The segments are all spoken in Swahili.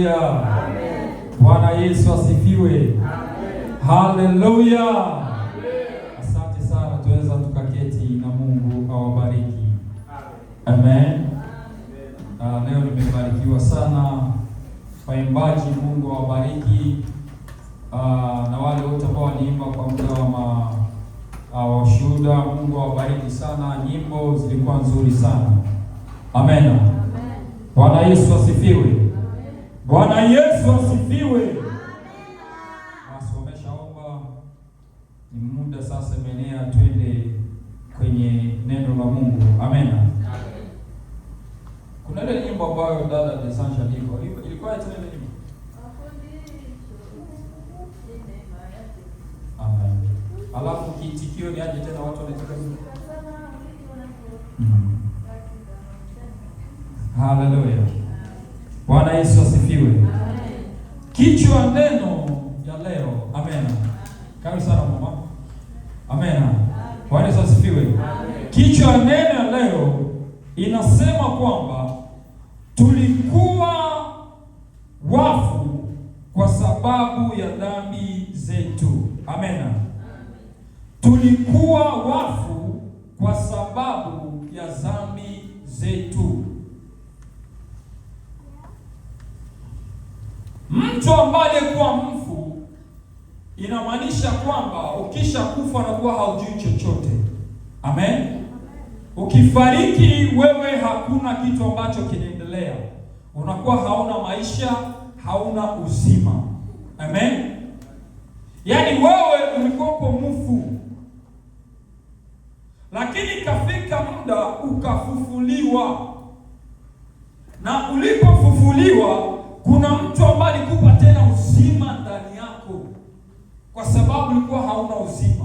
Haleluya. Amen. Bwana Yesu asifiwe. Amen. Haleluya. Amen. Asante sana, tuweza tukaketi na Mungu awabariki. Amen. Amen. Leo nimebarikiwa sana. Waimbaji, Mungu awabariki. Na wale wote ambao waliimba kwa muda wa ushuhuda, Mungu awabariki sana. Nyimbo zilikuwa nzuri sana. Amen. Amen. Bwana Yesu asifiwe. Amen. Bwana Yesu asifiwe. Amen. Basi wameshaomba, ni muda sasa menea twende kwenye neno la Mungu. Amen. Amen. Kuna ile nyimbo ambayo dada Desanja ilikuwa tena ile nyimbo. Amen. Alafu kiitikio ni aje tena watu wanataka. Haleluya. Bwana Yesu asifiwe. Amen. Kichwa neno ya leo. Amen. Karibu sana mama. Amen. Bwana Yesu asifiwe. Amen. Kichwa neno ya leo inasema kwamba tulikuwa wafu kwa sababu ya dhambi zetu. Amen. Tulikuwa wafu kwa sababu ya dhambi zetu. Mtu ambaye alikuwa mfu inamaanisha kwamba ukisha kufa unakuwa haujui chochote. Amen. Ukifariki wewe hakuna kitu ambacho kinaendelea. Unakuwa hauna maisha, hauna uzima. Amen. Yaani wewe ulikuwa mfu. Lakini kafika muda ukafufuliwa. Na ulipofufuliwa kuna mtu ambaye alikupa tena uzima ndani yako, kwa sababu ulikuwa hauna uzima.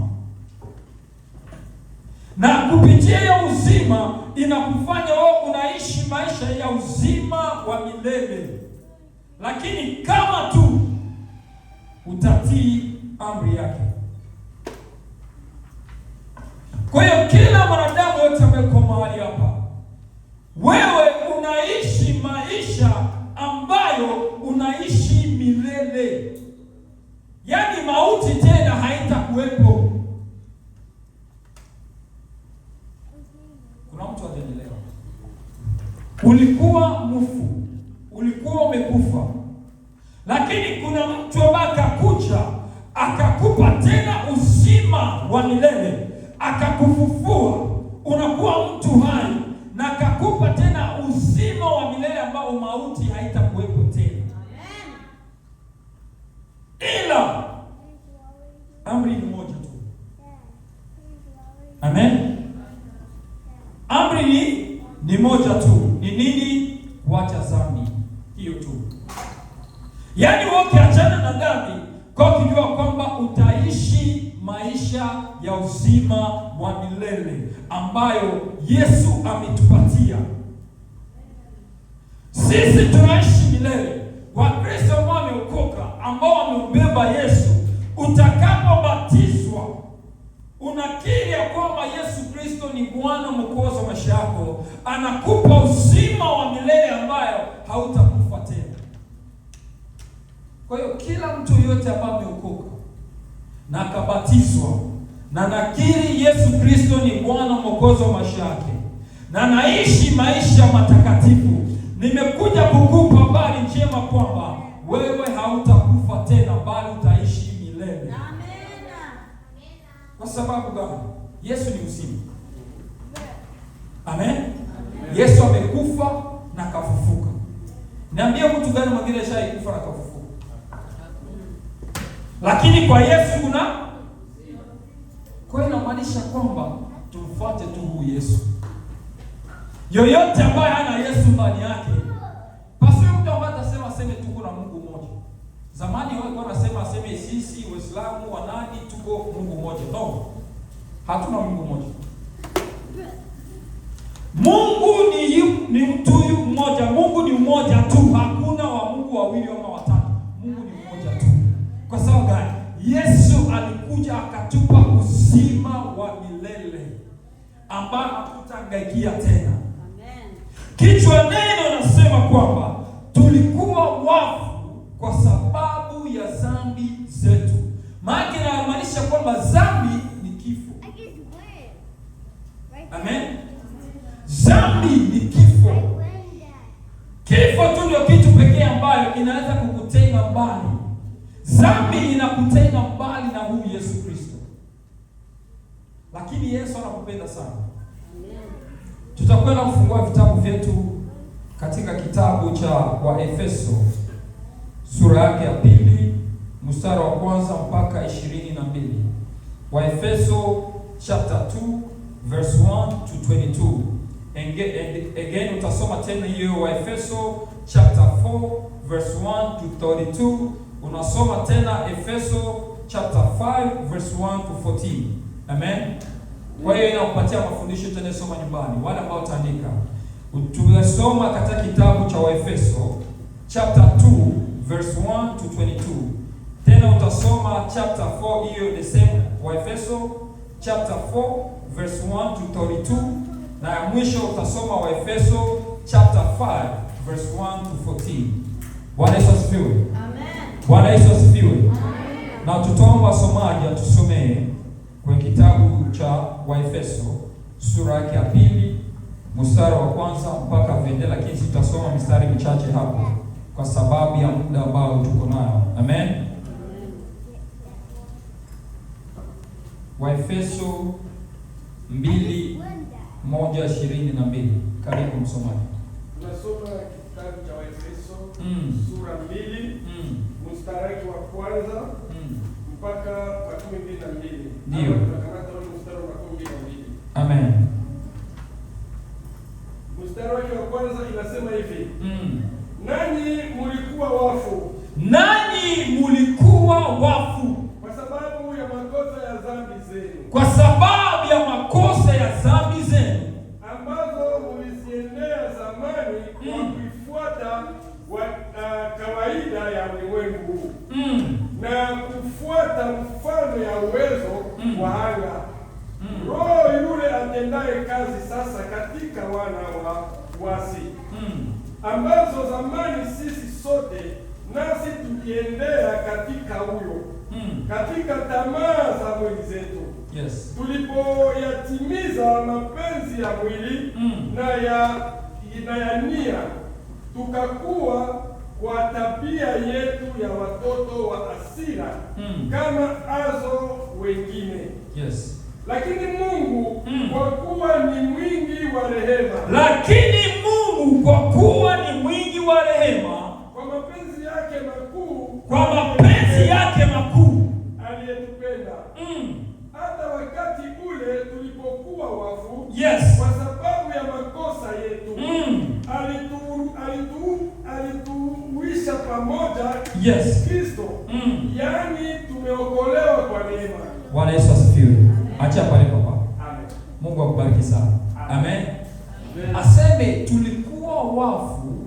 Na kupitia ya uzima inakufanya wewe unaishi maisha ya uzima wa milele, lakini kama tu utatii amri yake. Kwa hiyo kila mwanadamu yote ameko mahali hapa, wewe unaishi maisha ambayo unaishi milele, yaani mauti tena haitakuwepo. Kuna mtu anaelewa? Ulikuwa mfu, ulikuwa umekufa, lakini kuna mtu ambaye akakuja akakupa tena uzima wa milele, akakufufua, unakuwa mtu hai, na akakupa tena uzima wa milele ambao mauti haitakuwepo tena. Ila amri ni moja tu. Amen. Amri ni moja tu. Ni nini? Kuacha dhambi. Hiyo tu. Yaani wewe ukiachana na dhambi, kwa kujua kwamba utaishi maisha ya uzima wa milele ambayo Yesu ametupatia. Sisi tunaishi milele. Wakristo ambao wameokoka, ambao wamebeba Yesu, utakapobatizwa unakiri ya kwamba Yesu Kristo ni Bwana Mwokozi wa maisha yako, anakupa uzima wa milele ambayo hautakufa tena. Kwa hiyo kila mtu yote ambaye ameokoka na akabatizwa na nakiri Yesu Kristo ni Bwana Mwokozi wa maisha yake na naishi maisha matakatifu, nimekuja kukupa habari njema kwamba wewe hautakufa tena, bali utaishi milele. Amen. Kwa sababu gani? Yesu ni uzima. Amen. Yesu amekufa na kafufuka. Niambie mtu gani mwingine ashaikufa na kafufuka? Lakini kwa Yesu kuna. Kwa hiyo inamaanisha kwamba tumfuate tu huyu Yesu. Yoyote ambaye hana Yesu ndani yake, pasiwe mtu ambaye atasema aseme tuko na Mungu mmoja. Zamani walikuwa wanasema aseme sisi Waislamu wanani tuko Mungu mmoja. No. Hatuna Mungu mmoja. Mungu ni mtu mmoja. Mungu ni mmoja tu. Hakuna wa Mungu wawili au watatu. Mungu ni mmoja tu. Kwa sababu gani? Yesu alikuja akatupa uzima wa milele ambao hatutangaikia tena. Amen. Kichwa neno nasema kwamba tulikuwa wafu dhambi zetu. Maana inamaanisha kwamba dhambi ni kifo. Amen. Dhambi ni kifo. Kifo tu ndio kitu pekee ambayo inaweza kukutenga mbali. Dhambi inakutenga mbali na huyu Yesu Kristo. Lakini Yesu anakupenda sana. Tutakwenda kufungua vitabu vyetu katika kitabu cha Waefeso sura yake ya 2 mstari wa 1 mpaka 22. Waefeso chapter 2 verse 1 to 22. Again utasoma tena hiyo Waefeso chapter 4 verse 1 to 32. Unasoma tena Efeso chapter 5 verse 1 to 14. Amen. Kwa hiyo inakupatia mafundisho tena, soma nyumbani wala ambao utaandika. Tunasoma katika kitabu cha Waefeso chapter 2 verse 1 to 22. Tena utasoma chapter 4 hiyo the same Waefeso chapter 4 verse 1 to 32, na ya mwisho utasoma Waefeso chapter 5 verse 1 to 14. Bwana Yesu asifiwe. Amen. Bwana Yesu asifiwe. Amen. Na tutaomba somaji atusomee kwenye kitabu cha Waefeso sura yake ya 2 mstari wa 1 mpaka 4, lakini tutasoma mistari michache hapo kwa sababu ya muda ambao tuko nayo. Amen. Waefeso 2:1-22. Karibu msomaji. Tunasoma kitabu cha Waefeso sura 2 mstari wa 1 mpaka 12. Ndio. Tunakamata ule mstari wa 12. Amen. Mstari wake wa 1 inasema hivi. Nanyi mulikuwa wafu. Nanyi mulikuwa wafu kwa sababu ya makosa ya dhambi zenu. Kwa sababu ya makosa ya dhambi zenu ambazo muliziendea zamani kwa kuifuata kawaida ya ulimwengu na kufuata mfano ya uwezo wa anga. Roho yule atendaye kazi sasa katika wana wa wasi ambazo zamani sisi sote nasi tukiendea katika huyo katika tamaa za mwili zetu. Yes. Tulipoyatimiza mapenzi ya mwili na ya nia, tukakuwa kwa tabia yetu ya watoto wa hasira kama azo wengine. Yes. Lakini Mungu kwa kuwa ni mwingi wa rehema. Lakini Mungu kwa kuwa ni mwingi wa rehema, kwa mapenzi yake makuu, aliyetupenda hata wakati ule tulipokuwa wafu, yes, kwa sababu ya makosa yetu, alituuisha pamoja, yes, Kristo. Yaani tumeokolewa kwa neema. Bwana Yesu asifiwe. Acha pale papa. Amen. Mungu akubariki sana. Amen. Aseme tulikuwa wafu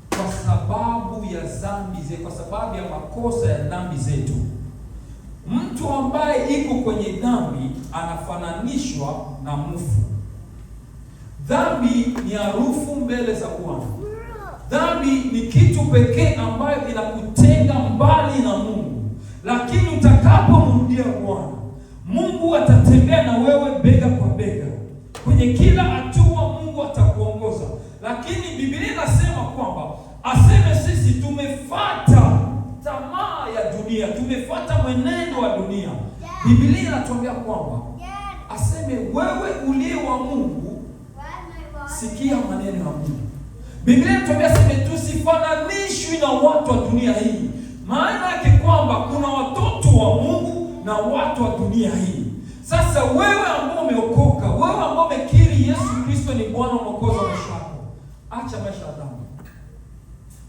kwa sababu ya dhambi zetu, kwa sababu ya makosa ya dhambi zetu. Mtu ambaye iko kwenye dhambi anafananishwa na mfu. Dhambi ni harufu mbele za Bwana. Dhambi ni kitu pekee ambayo inakutenga mbali na Mungu. Lakini utakapomrudia Bwana, Mungu atatembea na wewe bega kwa bega. Kwenye kila hatua Mungu atakuongoza. Lakini Biblia inasema kwamba aseme sisi tumefuata tamaa ya dunia, tumefuata mwenendo wa dunia. Biblia inatuambia kwamba aseme wewe uliye wa Mungu, sikia maneno ya Mungu. Biblia inatuambia aseme tusifananishwi na watu wa dunia hii. Maana yake kwamba kuna watoto wa Mungu na watu wa dunia hii. Sasa wewe ambao umeokoka, wewe ambao umekiri Yesu Kristo ni Bwana Mwokozi wa maisha yako, acha maisha ya dhambi.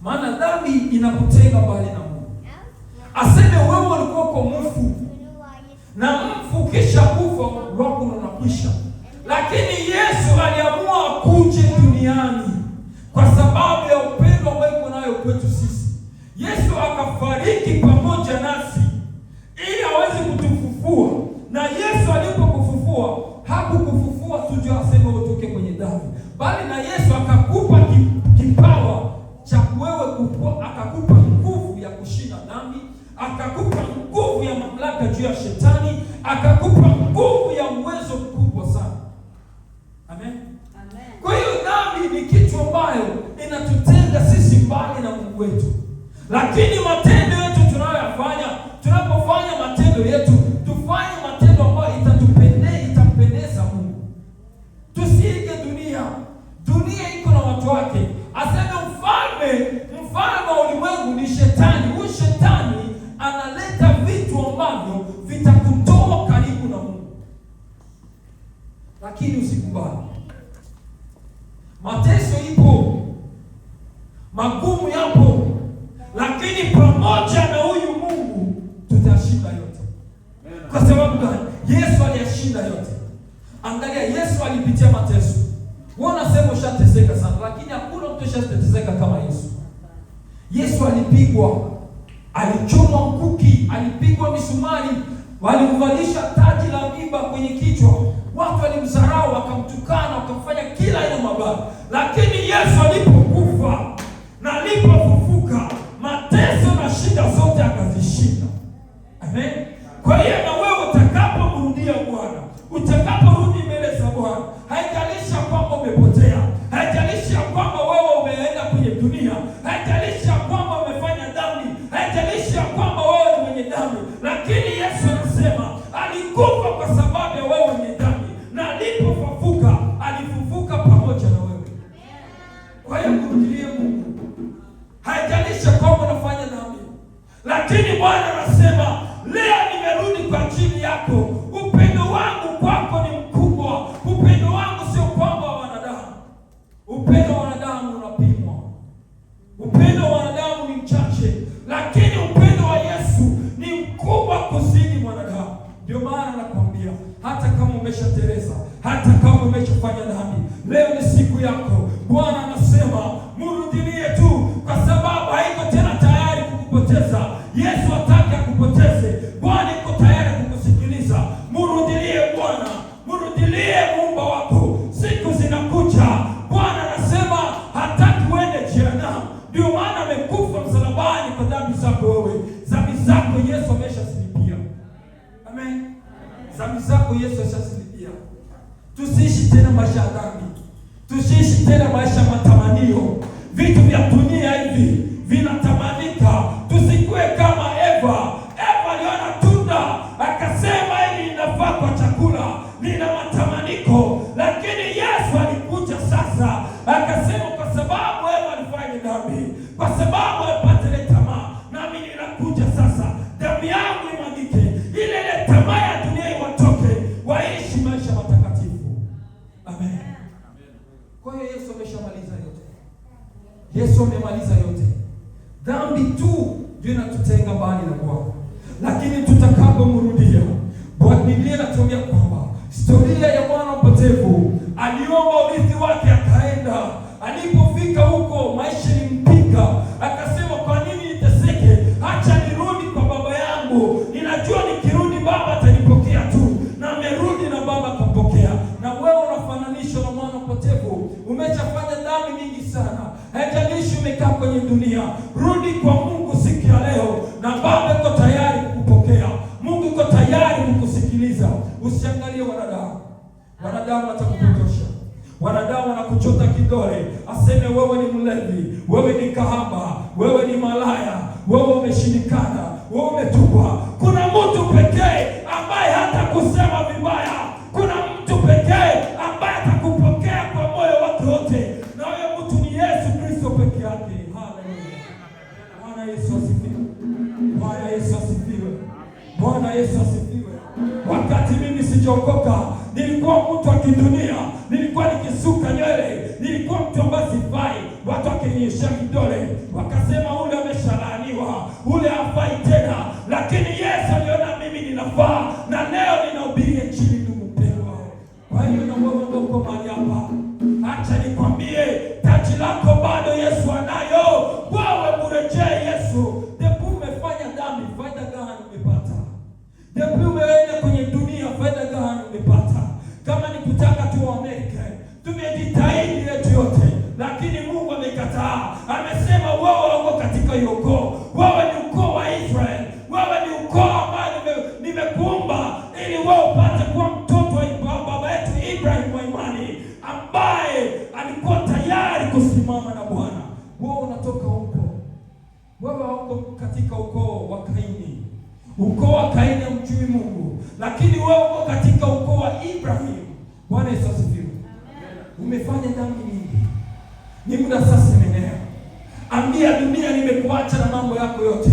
Maana dhambi inakutenga mbali na Mungu. Aseme wewe ulikuwa kwa mfu, na mfu kisha kufa wako unakwisha. Lakini Yesu aliamua kuje duniani kwa sababu ya upendo ambao yuko nayo kwetu sisi. Yesu akafariki pamoja nasi ili aweze kutufufua. Na Yesu alipokufufua, hakukufufua tuje aseme utoke kwenye dhambi, bali na Yesu akakupa kipawa cha wewe kukua, akakupa nguvu ya kushinda dhambi, akakupa nguvu ya mamlaka juu ya shetani, akakupa nguvu ya uwezo mkubwa sana. Amen. Amen. Kwa hiyo dhambi ni kitu ambayo inatutenga sisi mbali na Mungu wetu. Lakini matendo yetu tunayoyafanya, tunapofanya matendo yetu, tufanye matendo ambayo itampendeza Mungu. Tusiige dunia. Dunia iko na watu wake. Aseme mfalme wa ulimwengu ni shetani. Huyu shetani analeta vitu ambavyo vitakutoa karibu na Mungu. Lakini usikubali. Mateso ipo, magumu yapo, lakini pamoja na huyu Mungu tutashinda yote. Kwa sababu gani? Yesu aliyashinda yote. Angalia, Yesu alipitia mateso. Wewe unasema ushateseka sana, lakini hakuna mtu ashateseka kama Yesu. Yesu alipigwa, alichomwa mkuki, alipigwa misumari, walimvalisha taji la miiba kwenye kichwa. Watu walimdharau, wakamtukana, wakamfanya kila aina mabaya. Lakini Yesu alipokufa na alipofufuka, mateso na shida zote akazishinda. Amen. Kwa hiyo na wewe utakapomrudia Bwana, utakaporudi mbele za Bwana, haijalishi kwamba umepotea, haijalishi kwamba wewe umeenda kwenye dunia, haijalishi kwamba umefanya dhambi, haijalishi kwamba wewe ni mwenye dhambi, lakini Yesu anasema alikufa kwa sababu ya wewe mwenye dhambi, na alipofufuka alifufuka pamoja na wewe. Kwa hiyo mrudilie Mungu. Haijalishi kwamba unafanya dhambi, lakini Bwana anasema leo nimerudi kwa ajili yako. Upendo wangu kwako ni mkubwa. Upendo wangu sio kwamba wanadamu. Upendo wa wanadamu unapimwa. Upendo wa wanadamu ni mchache, lakini upendo wa Yesu ni mkubwa kuzidi mwanadamu. Ndio maana nakwambia, hata kama umeshatereza, hata kama umeshafanya dhambi, leo ni siku yako. Bwana anasema mrudilie tu, kwa sababu haiko tena tayari kukupoteza. Yesu hataki akupoteze. Bwana yuko tayari kukusikiliza. Mrudilie Bwana, mrudilie Muumba wako. Siku zinakuja. Bwana anasema hataki uende jehanamu. Ndio maana amekufa msalabani kwa dhambi zako wewe. Dhambi zako Yesu ameshazilipia. Amen. Dhambi zako Yesu ameshazilipia. Tusiishi tena maisha ya dhambi. Tusiishi tena maisha matamanio. Vitu vya dunia hivi vinatamanika. Tusikue kama Eva. Eva aliona tunda, akasema hili linafaa kwa chakula, lina matamaniko. Lakini Yesu alikuja sasa, akasema kwa sababu Eva alifanya dhambi, kwa sababu alipata ile tamaa, nami ninakuja sasa, damu yangu imwagike, ile tamaa ya dunia iwatoke, waishi maisha matakatifu. Amen. Kwa hiyo Yesu ameshamaliza yote. Yesu amemaliza yote. Dhambi tu ndio inatutenga mbali na Bwana. Lakini tutakapomrudia, Biblia inatuambia kwamba historia ya mwana mpotevu, aliomba urithi wake akaenda. Alipofika huko maisha ilimpiga, akasema kwa nini niteseke? Acha nirudi kwa baba yangu. Ninajua nikirudi baba atanipokea tu. Na amerudi na baba akampokea. Na wewe unafananishwa na mwana mpotevu. Umeshafanya dhambi nyingi sana. Haijalishi umekaa kwenye dunia, rudi kwa Mungu siku ya leo, na baba yuko tayari kukupokea. Mungu yuko tayari kukusikiliza. Usiangalie wanadamu. Wanadamu watakupotosha. Wanadamu wanakuchota kidole, aseme wewe ni mlevi, wewe ni kahaba, wewe ni malaya, wewe umeshindikana, wewe umetupwa. Kuna mtu pekee ambaye hata kusema vibaya. Kuna mtu pekee ambaye atakupokea kwa moyo wake wote, na huyo mtu ni Yesu Kristo pekee yake. Haleluya. Bwana Yesu asifiwe. Bwana Yesu asifiwe. Bwana Yesu asifiwe. Wakati mimi sijaokoka, nilikuwa mtu wa kidunia, nilikuwa nikisuka nywele, nilikuwa mtu ambaye sifai. Watu wakinionyesha kidole, wakasema ule ameshalaaniwa, ule hafai tena. Lakini Yesu aliona mimi ninafaa, na leo ninahubiri injili, ndugu mpendwa. Kwa hiyo na wewe ndio uko mahali hapa, acha nikwambie, taji lako bado Yesu anayo. Wewe mrejee Yesu. Depo umefanya dhambi, faida gani umepata? Depo umeenda kwenye dunia, faida gani umepata? Kama ni kutaka tu Amerika, tumejitahidi yetu yote, lakini Mungu amekataa. Amesema wewe uko katika ukoo, wewe ni ukoo wa wewe uko katika ukoo wa Kaini. Ukoo wa Kaini hamjui Mungu, lakini wewe uko katika ukoo wa Ibrahim. Bwana Yesu asifiwe. Umefanya dhambi nyingi, ni muda sasa menea. Ambia dunia, nimekuacha na mambo yako yote.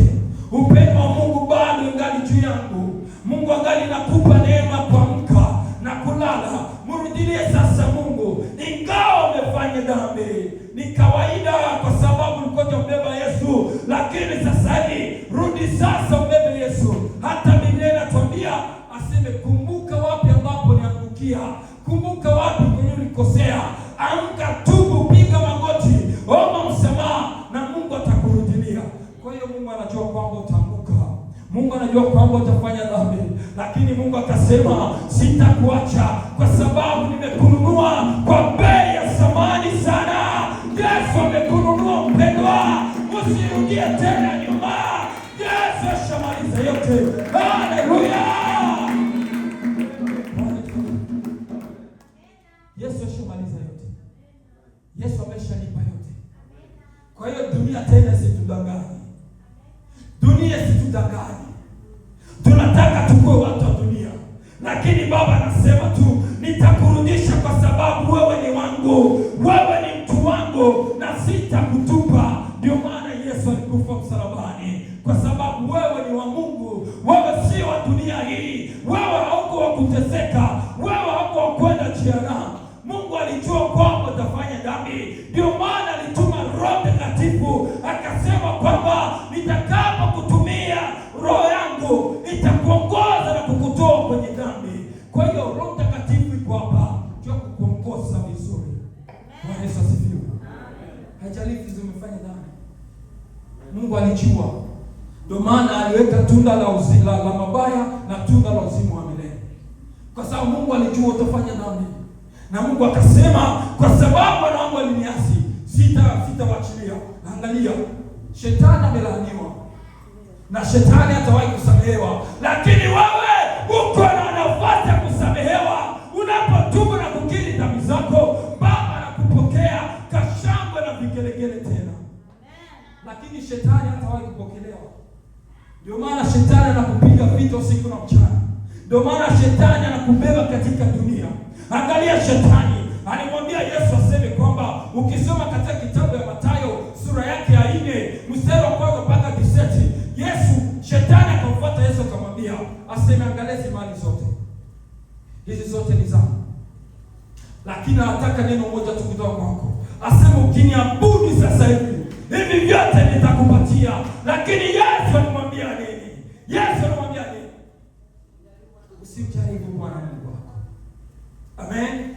Upendo wa Mungu bado ungali juu yangu. Mungu angali nakupa neema kuamka na kulala. Mrudilie sasa Mungu, ingawa umefanya dhambi. Ni kawaida kwa sababu ulikuwa umbeba Yesu, lakini sasa hivi rudi sasa umbebe Yesu. Hata Biblia inatuambia aseme, kumbuka wapi ambapo niangukia, kumbuka wapi kwenye ulikosea. Amka, tubu, piga magoti, omba msamaha na Mungu atakurudilia. Kwa hiyo Mungu anajua kwamba utaanguka. Mungu anajua kwamba utafanya dhambi, lakini Mungu akasema sitakuacha kwa sababu nimekununua kwa bei ya thamani sana. Yesu amekununua mpendwa, usirudie tena nyuma. Yesu ashamaliza yote. Haleluya! Yesu ashamaliza yote. Yesu ameshalipa yote. Kwa hiyo dunia tena situdanganye. Dunia situdanganye. Tunataka tukue watu wa dunia, lakini Baba anasema tu, nitakurudisha kwa sababu wewe ni wangu, wewe ni mtu wangu na sitakutupa. Ndio maana Yesu alikufa msalabani, kwa sababu wewe ni wa Mungu, wewe si wa dunia hii. Wewe hauko wa kuteseka, wewe hauko wa kwenda jehanamu. Mungu alijua kwamba utafanya dhambi, ndio maana alituma Roho Mtakatifu akasema kwamba nitakapo kutumia Roho yangu itakuongoza na kukutoa kwenye dhambi. Kwa hiyo Roho Mtakatifu yuko hapa ndio kukuongoza vizuri. Bwana Yesu asifiwe. Haijalishi umefanya dhambi, Mungu alijua. Ndio maana aliweka tunda la mabaya na tunda la uzima wa milele, kwa sababu Mungu alijua utafanya dhambi. Na Mungu akasema, kwa sababu wana wangu waliniasi, sitawaachilia. Angalia, shetani amelaaniwa na shetani hatawahi kusamehewa, lakini wewe uko na nafasi ya kusamehewa. Unapotubu na kukiri dhambi zako, Baba anakupokea kashangwe na vigelegele tena. Lakini shetani hatawahi kupokelewa. Ndio maana shetani anakupiga vita usiku na mchana. Ndio maana shetani anakubeba katika dunia. Angalia, shetani alimwambia Yesu aseme kwamba, ukisoma katika kitabu ya Mathayo sura yake ya 4 mstari wa 1 mpaka 9, shetani akamfuata Yesu akamwambia aseme, angalia mali zote hizi zote ni zangu, lakini nataka neno moja tu kutoka kwako. Aseme, ukiniabudu sasa hivi vyote nitakupatia. Lakini Yesu alimwambia nini? Yesu alimwambia nini? Usimjaribu Bwana Mungu wako. Amen.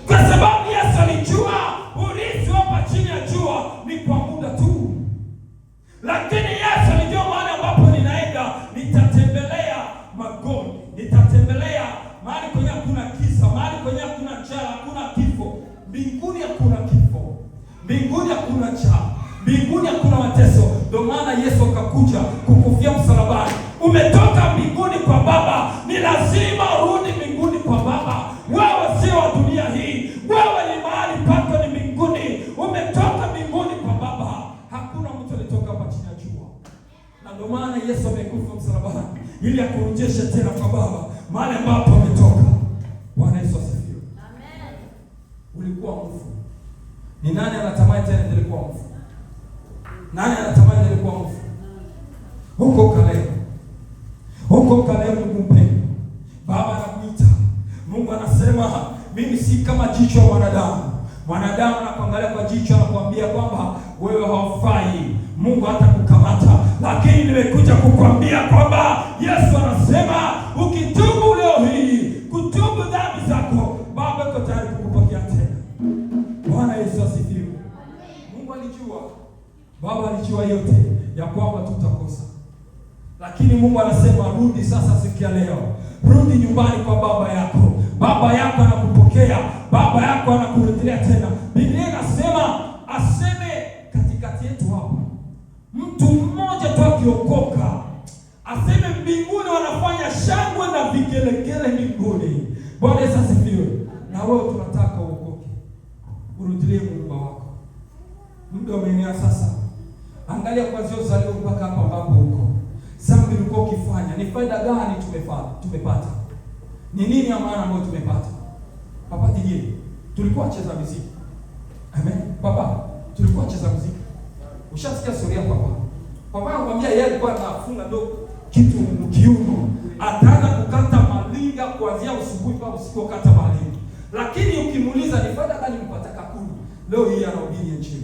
Kwa sababu Yesu alijua urithi hapa chini ya jua ni kwa muda tu. Lakini Yesu alijua mahali ambapo ninaenda, nitatembelea magoni, nitatembelea mahali kwenye hakuna kisa, mahali kwenye hakuna njaa, hakuna kifo. Mbinguni hakuna kifo, mbinguni hakuna njaa, mbinguni hakuna mateso. Ndio maana Yesu akakuja kukufia msalabani. Umetoka mbinguni kwa Baba, ni lazima urudi mbinguni kwa Baba. Wewe sio wa dunia hii, wewe ni mahali pako ni mbinguni. Umetoka mbinguni kwa Baba. Hakuna mtu alitoka hapa chini ya jua. Na ndio maana Yesu amekufa msalabani ili akurejeshe tena kwa Baba, mahali ambapo umetoka. Bwana Yesu asifiwe. Amen. Ulikuwa mfu. Ni nani anatamani tena nilikuwa mfu? Nani anatamani nilikuwa mfu? Huko Kalemu. Huko Kalemu mpendwa. Baba anakuita. Mungu anasema, mimi si kama jicho la mwanadamu. Mwanadamu anakuangalia kwa jicho na kuambia kwamba wewe haufai, Mungu hatakukamata. Lakini nimekuja kukwambia kwamba Yesu anasema ukitubu leo hii, kutubu dhambi zako, Baba yuko tayari kukupokea tena. Bwana Yesu asifiwe. Mungu alijua, Baba alijua yote ya kwamba tutakosa. Lakini Mungu anasema rudi sasa, sikia leo. Rudi nyumbani kwa baba yako. Baba yako anakupokea, baba yako anakurejelea tena. Biblia inasema aseme katikati yetu hapa, mtu mmoja tu akiokoka, aseme mbinguni wanafanya shangwe na vigelegele mbinguni. Bwana Yesu asifiwe. Na wewe tunataka uokoke, urudilie Mungu wako. Muda umeenea sasa. Angalia kwanza uzalio mpaka hapa ambapo uko. Dhambi ulikuwa ukifanya, ni faida gani tumepata? Ni nini ya maana ambayo tumepata? Papa DJ, tulikuwa cheza muziki. Amen. Papa, tulikuwa cheza muziki. Ushasikia story ya papa? Papa anakuambia yeye alikuwa anafunga ndo kitu mkiuno. Ataanza kukata malinga kuanzia asubuhi mpaka usiku kukata malinga. Lakini ukimuuliza ni faida gani mpata kakuni? Leo hii anahubiri Injili.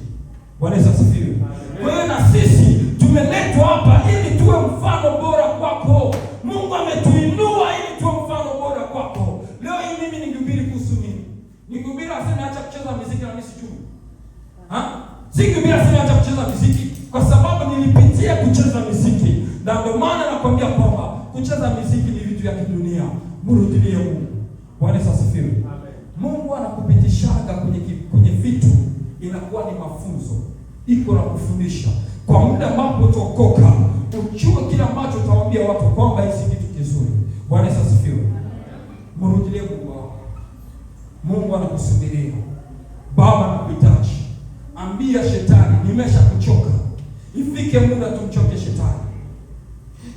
Bwana Yesu asifiwe. Kwa hiyo na sisi tumeletwa hapa ili tuwe mfano bora kwako. Mungu ametuinua ili tuwe mfano bora kwako. Leo hii mimi ningehubiri kuhusu nini? Ningehubiri aseme acha kucheza muziki na mimi sijui. Singehubiri aseme acha kucheza muziki kwa sababu nilipitia kucheza muziki. Na ndio maana nakwambia kwamba kucheza muziki ni vitu vya kidunia. Mrudie Mungu. Bwana Yesu asifiwe. Amen. Mungu anakupitishaga kwenye vitu inakuwa ni mafunzo. Iko na kufundisha. Kwa muda ambapo utaokoka, uchue kile ambacho utawaambia watu kwamba hii si kitu kizuri. Bwana Yesu asifiwe. Mrudie Mungu wako. Mungu anakusubiria. Baba anakuhitaji. Ambia shetani, nimeshakuchoka. Ifike muda tumchoke shetani.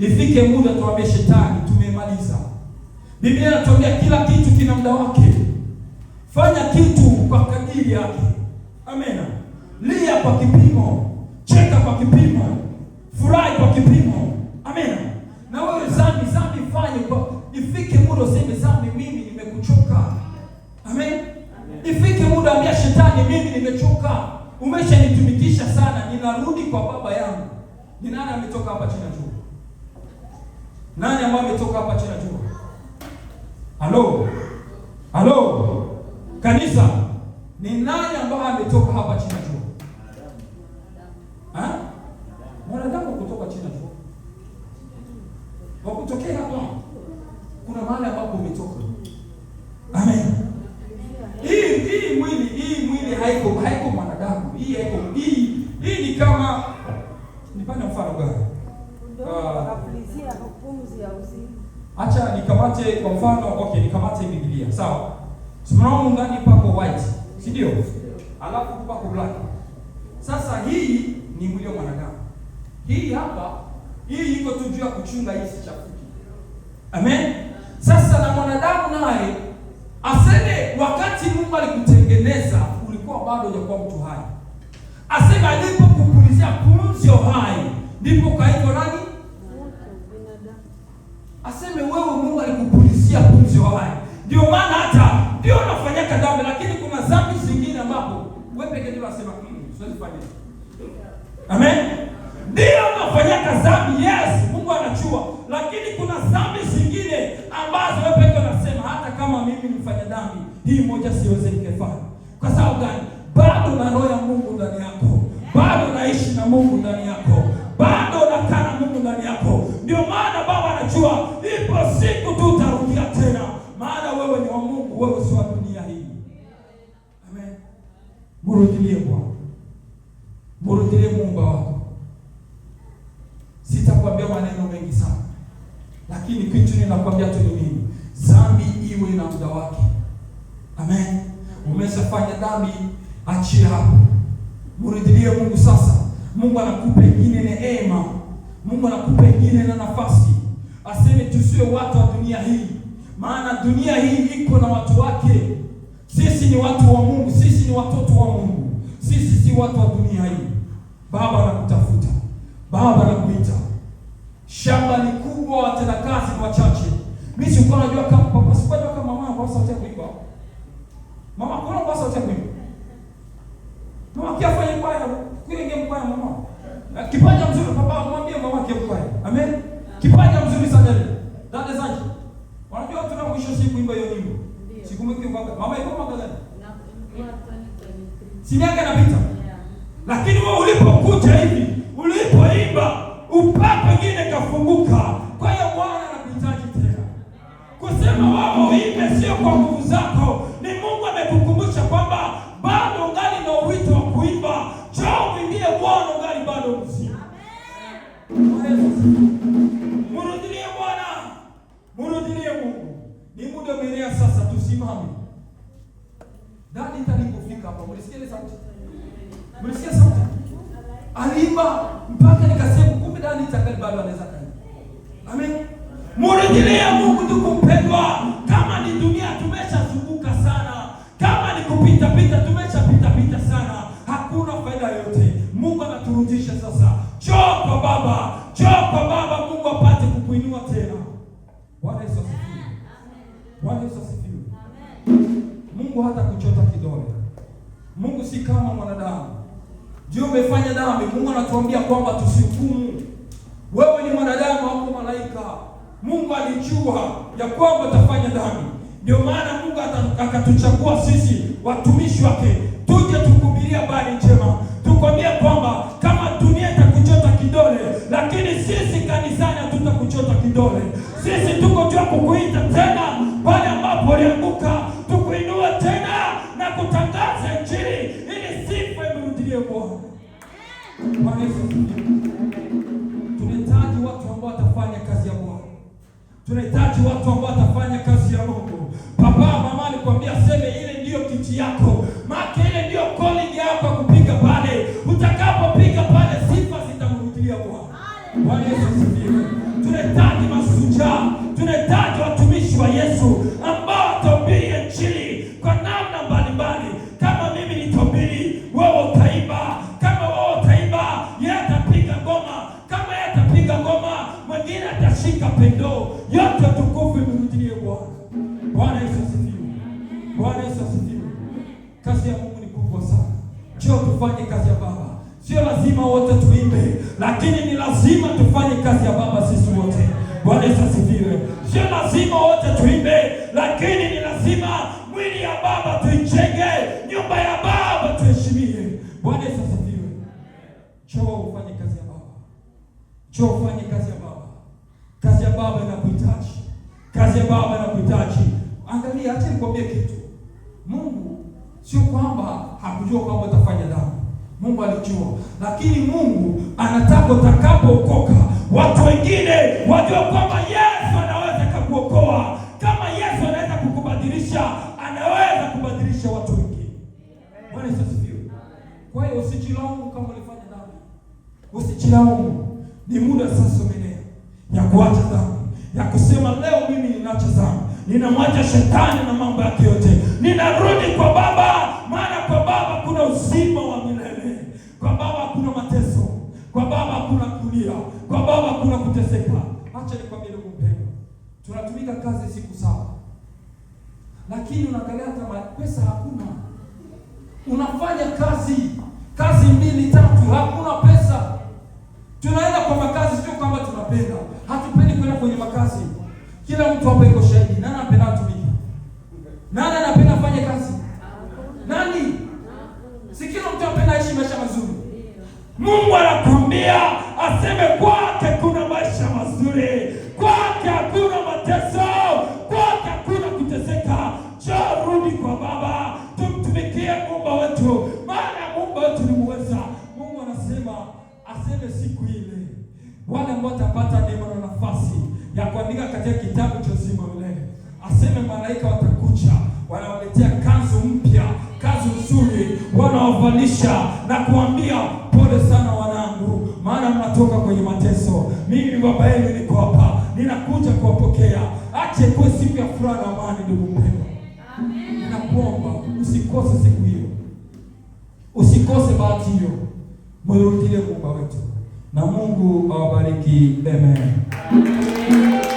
Ifike muda tuambie shetani tumemaliza. Biblia inatuambia kila kitu kina muda wake. Fanya kitu kwa kadiri yake. Amen. Lia kwa kipimo, cheka kwa kipimo, furahi kwa kipimo. Amen. Na wewe dhambi fanye kwa ifike muda useme dhambi mimi nimekuchoka. Amen. Ifike muda ambia shetani mimi nimechoka. Umeshanitumikisha sana, ninarudi kwa baba yangu. Ni nani ametoka hapa chini juu? Nani ambaye ametoka hapa chini juu? Halo? Halo? Kanisa, ni nani ambaye ametoka hapa chini juu? Mwanadamu kutoka chini juu. Wakutokea hapa. Kuna mahali ambapo umetoka. Amen. Hii mwili haiko mwanadamu. Hii ni kama nipande mfano gani? Acha nikamate kwa mfano, nikamate Biblia. Sawa? Tunaona ndani pako white, si ndio? Alafu pako black. Sasa hii ni mwili wa mwanadamu. Hii hapa, hii iko tu juu ya kuchunga hii sichafuki. Amen. Sasa na mwanadamu naye aseme wakati Mungu alikutengeneza ulikuwa bado hujakuwa mtu hai. Aseme alipokupulizia pumzi hai ndipo kaitwa nani? Aseme wewe Mungu alikupulizia pumzi hai. Ndio maana hata ndio unafanyaka dhambi, lakini kuna dhambi zingine ambapo wewe pekee ndio unasema siwezi fanya. Amen. Ndio unafanyaka dhambi, yes, Mungu anachua, lakini kuna dhambi zingine ambazo wewe pekee unasema hata kama mimi nimefanya dhambi, hii moja siwezi nikafanya. Kwa sababu gani? Bado na roho ya Mungu ndani yako. Bado naishi na Mungu ndani yako. Bado nakaa na Mungu ndani yako. Ndio maana Baba anajua ipo siku tu utarudia tena. Maana wewe ni wa Mungu, wewe si wa dunia hii. Amen. Murudilie Bwana. Murudilie Mungu wako. Sitakwambia maneno mengi sana. Lakini kitu ninakwambia tu ni nini? Dhambi iwe na muda wake. Amen. Umeshafanya dhambi, achia hapo. Murudilie Mungu sasa. Mungu anakupa ingine neema. Mungu anakupa ingine na nafasi. Aseme tusiwe watu wa dunia hii. Maana dunia hii iko na watu wake. Sisi ni watu wa Mungu, sisi ni watoto wa Mungu. Sisi si watu wa dunia hii. Baba anakutafuta. Baba anakuita. Shamba ni kubwa, watendakazi ni wachache. Mimi sikuwa najua kama papa, sikuwa najua kama mama kwa sauti ya kuimba. Mama kuna kwa sauti ya kuimba. Mama kiafanya kwaya, kuingia kwaya mama. Kipaji mzuri papa, mwambie mama kiafanya. Amen. Kipaji mzuri sana leo. Dada zangu. Wanajua tuna mwisho siku imba hiyo nyimbo. Siku mwingine mwaka. Mama yuko mwaka gani? Si miaka inapita. Lakini wewe ulipokuja hivi, ulipoimba, upako mwingine kafunguka. Kwa hiyo Bwana anakuhitaji tena. Kusema wao uimbe sio kwa nguvu zako. Ni Mungu amekukumbusha kwamba bado ungali na wito wa kuimba. Njoo uimbie Bwana ungali bado mzima. Amen. Murudilie Bwana. Murudilie Mungu. Ni muda umeelea sasa, tusimame. Dani talipofika hapa, mlisikia ile sauti? Mlisikia sauti? Aliimba mpaka nikasema kumbe bado anaweza kaenda. Amen. Murudilie Mungu tukumpendwa. Kama ni dunia tumeshazunguka sana. Kama ni kupita pita tumeshapita sana. Hakuna faida yoyote. Mungu anaturudisha sasa. Njoo kwa Baba. Njoo kwa Baba, Mungu apate kukuinua tena. Bwana Yesu asifiwe. Bwana Yesu asifiwe. Mungu hata kuchota kidole. Mungu si kama mwanadamu. Ndio umefanya dhambi, Mungu anatuambia kwamba tusihukumu. Wewe ni mwanadamu au malaika. Mungu alijua ya kwamba utafanya dhambi. Ndio maana Mungu akatuchagua sisi watumishi wake tuje tukuhubiria habari njema. Tukwambie kwamba kama dunia itakuchota kidole, lakini sisi kanisani hatutakuchota kidole. Sisi tuko tu kukuita tena pale ambapo ulianguka, tukuinue tena na kutangaza injili ili sifa imurudilie Bwana. Bwana Yesu asifiwe. Tunahitaji watu ambao watafanya kazi ya Bwana. Tunahitaji watu ambao watafanya kazi ya Mungu. Baba, mama alikwambia sema ile ndio kiti yako. Maana ile ndio calling yako kupiga pale. Utakapopiga pale sifa zitamrudilia Bwana. Bwana Yesu asifiwe. Tunahitaji mashujaa. Tunahitaji watumishi wa Yesu ambao watahubiri injili kwa namna mbalimbali. Kama mimi nitahubiri, wewe utaimba. Kama wewe utaimba, yeye atapiga ngoma. Kama yeye atapiga ngoma, mwingine atashika pendo. Yote tukufu imrudilie Bwana. Bwana Yesu asifiwe. Bwana Yesu asifiwe. Kazi ya Mungu ni kubwa sana. Njoo tufanye kazi ya Baba. Sio lazima wote tuimbe, lakini ni lazima tufanye kazi ya Baba sisi wote. Bwana Yesu asifiwe. Sio lazima wote tuimbe, lakini ni lazima mwili ya Baba tuijenge, nyumba ya Baba tuheshimie. Bwana Yesu asifiwe. Njoo ufanye kazi ya Baba. Njoo ufanye kazi ya Baba. Kazi ya Baba inakuhitaji. Kazi ya Baba inakuhitaji. Angalia, acha nikwambie kitu. Mungu sio kwamba hakujua kwamba utafanya dhambi. Mungu alijua, lakini Mungu anataka utakapookoka watu wengine wajue kwamba Yesu anaweza kukuokoa. Kama Yesu anaweza kukubadilisha, anaweza kubadilisha watu wengine. Bwana Yesu asifiwe. Kwa hiyo usijilaumu kama ulifanya dhambi. Usijilaumu. Ni muda sasa umenea ya kuacha dhambi, ya kusema leo mimi ninaacha dhambi. Ninamwacha shetani na mambo yake yote. Ninarudi kwa Baba, maana kwa Baba kuna uzima wa milele. Kwa Baba kuna mateso. Kwa Baba kuna kulia. Kwa Baba kuna kuteseka. Acha nikwambie ndugu mpendwa. Tunatumika kazi siku saba. Lakini unaangalia hata pesa hakuna. Unafanya kazi 2 3, hakuna pesa. Tunaenda kwa makazi sio kwamba tunapenda. Hatupendi kwenda kwenye makazi. Kila mtu hapa yuko shahidi. Nani anapenda kutumika? Nani anapenda fanye kazi? Nani? Si kila mtu anapenda aishi maisha mazuri. Mungu anakuambia aseme kwake kuna maisha mazuri. Kwake hakuna mateso. Kwake hakuna kuteseka. Njoo rudi kwa Baba. Tumtumikie Mungu wetu. Maana Mungu wetu ni muweza. Mungu anasema aseme siku ile wale ambao watapata neema na nafasi ya kuandika katika kitabu cha uzima milele. Aseme malaika watakuja, wanawaletea kanzu mpya, kanzu nzuri, wanawavalisha na kuambia pole sana wanangu, maana mnatoka kwenye mateso. Mimi baba yenu niko hapa, ninakuja kuwapokea. Ache kwa siku ya furaha na amani ndugu mpendwa. Amen. Ninakuomba usikose siku hiyo. Usikose bahati hiyo. Mrudie Mungu wetu. Na Mungu awabariki. Amen. Amen.